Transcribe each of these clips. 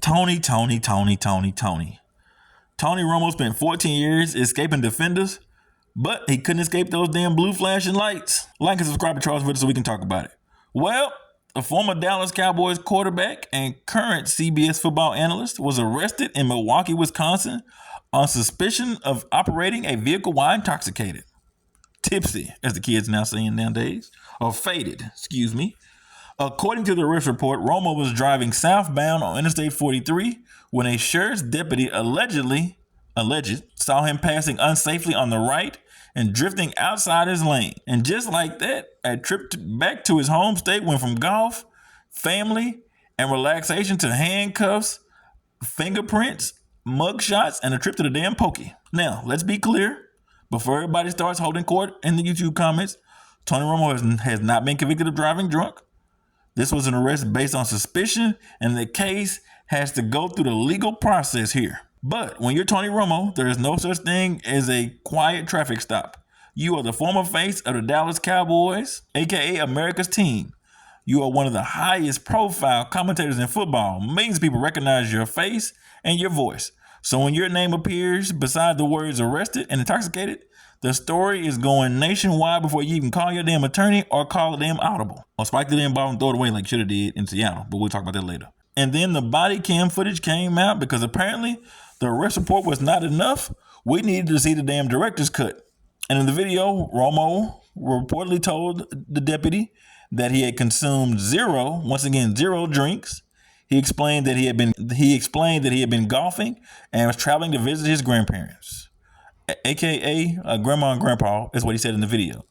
Tony. Tony Romo spent 14 years escaping defenders, but he couldn't escape those damn blue flashing lights. Like and subscribe to Charles Unfiltered so we can talk about it. Well, a former Dallas Cowboys quarterback and current CBS football analyst was arrested in Milwaukee, Wisconsin on suspicion of operating a vehicle while intoxicated. Tipsy, as the kids now saying nowadays, or faded, excuse me. According to the arrest report, Romo was driving southbound on Interstate 43 when a sheriff's deputy alleged saw him passing unsafely on the right and drifting outside his lane. And just like that, a trip back to his home state went from golf, family, and relaxation to handcuffs, fingerprints, mugshots, and a trip to the damn pokey. Now, let's be clear. Before everybody starts holding court in the YouTube comments, Tony Romo has not been convicted of driving drunk. This was an arrest based on suspicion, and the case has to go through the legal process here. But when you're Tony Romo, there is no such thing as a quiet traffic stop. You are the former face of the Dallas Cowboys, aka America's team. You are one of the highest profile commentators in football. Millions of people recognize your face and your voice. So when your name appears beside the words arrested and intoxicated, the story is going nationwide before you even call your damn attorney or call a damn audible. Or spike the damn ball and throw it away like you should have did in Seattle. But we'll talk about that later. And then the body cam footage came out because apparently the arrest report was not enough. We needed to see the damn director's cut. And in the video, Romo reportedly told the deputy that he had consumed zero drinks. He explained that he had been golfing and was traveling to visit his grandparents, aka grandma and grandpa, is what he said in the video.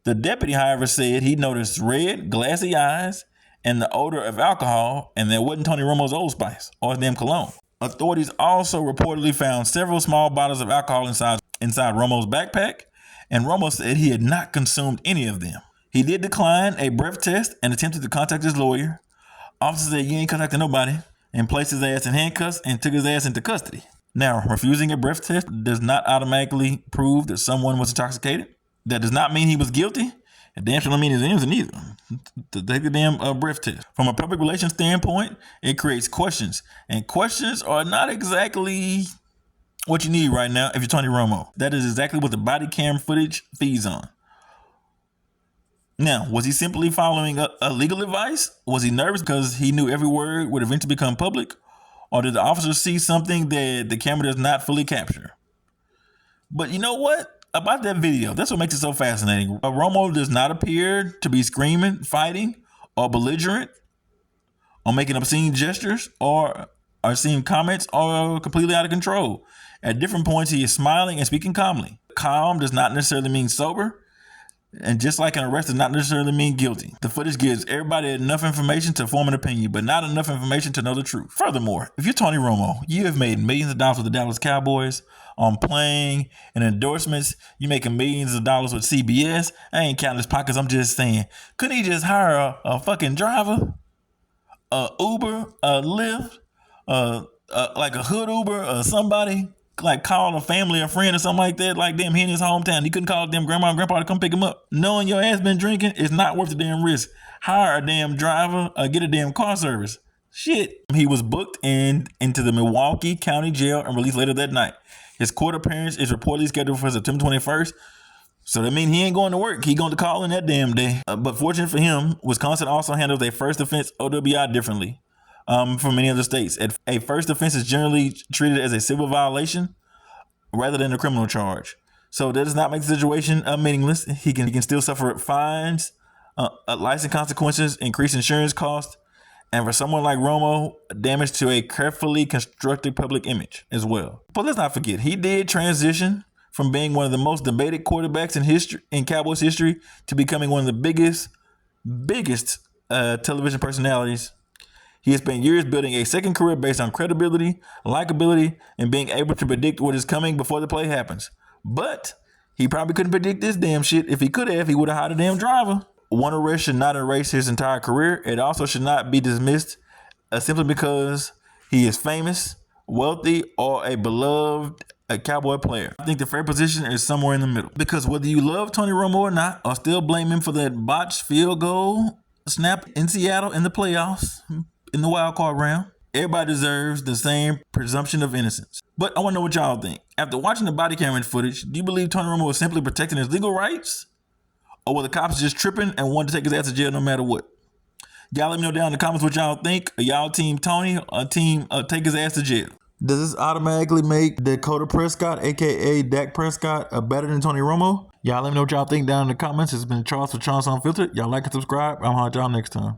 The deputy, however, said he noticed red, glassy eyes and the odor of alcohol, and that wasn't Tony Romo's Old Spice or his damn cologne. Authorities also reportedly found several small bottles of alcohol inside Romo's backpack, and Romo said he had not consumed any of them. He did decline a breath test and attempted to contact his lawyer. Officer said, "You ain't contacting nobody," and placed his ass in handcuffs and took his ass into custody. Now, refusing a breath test does not automatically prove that someone was intoxicated. That does not mean he was guilty. It damn sure don't mean his innocent either. To take the damn breath test. From a public relations standpoint, it creates questions. And questions are not exactly what you need right now if you're Tony Romo. That is exactly what the body cam footage feeds on. Now, was he simply following a legal advice? Was he nervous because he knew every word would eventually become public? Or did the officer see something that the camera does not fully capture? But you know what? About that video, that's what makes it so fascinating. Romo does not appear to be screaming, fighting, or belligerent, or making obscene gestures, or seeing comments, or completely out of control. At different points, he is smiling and speaking calmly. Calm does not necessarily mean sober. And just like an arrest does not necessarily mean guilty. The footage gives everybody enough information to form an opinion, but not enough information to know the truth. Furthermore, if you're Tony Romo, you have made millions of dollars with the Dallas Cowboys on playing and endorsements. You're making millions of dollars with CBS. I ain't counting his pockets. I'm just saying, couldn't he just hire a fucking driver? A Uber, a Lyft, like a hood Uber or somebody? Like call a family or friend or something like that, like them here in his hometown. He couldn't call them grandma and grandpa to come pick him up. Knowing your ass been drinking is not worth the damn risk. Hire a damn driver or get a damn car service. Shit. He was booked into the Milwaukee County Jail and released later that night. His court appearance is reportedly scheduled for September 21st. So that means he ain't going to work. He going to call in that damn day. But fortunate for him, Wisconsin also handles a first offense OWI differently. From many other states. A first offense is generally treated as a civil violation rather than a criminal charge. So that does not make the situation meaningless. He can still suffer fines, license consequences, increased insurance costs, and for someone like Romo, damage to a carefully constructed public image as well. But let's not forget, he did transition from being one of the most debated quarterbacks in Cowboys history to becoming one of the biggest television personalities. He has spent years building a second career based on credibility, likability, and being able to predict what is coming before the play happens. But he probably couldn't predict this damn shit. If he could have, he would have hired a damn driver. One arrest should not erase his entire career. It also should not be dismissed simply because he is famous, wealthy, or a beloved Cowboy player. I think the fair position is somewhere in the middle. Because whether you love Tony Romo or not, or still blame him for that botched field goal snap in Seattle in the playoffs, in the wild card round, Everybody deserves the same presumption of innocence. But I want to know what y'all think. After watching the body camera footage, do you believe Tony Romo was simply protecting his legal rights? Or were the cops just tripping and wanted to take his ass to jail no matter what? Y'all let me know down in the comments what y'all think. Are y'all team Tony or team take his ass to jail? Does this automatically make Dakota Prescott, aka Dak Prescott, better than Tony Romo? Y'all let me know what y'all think down in the comments. It's been Charles for Charles Unfiltered. Y'all like and subscribe. I'll holler at y'all next time.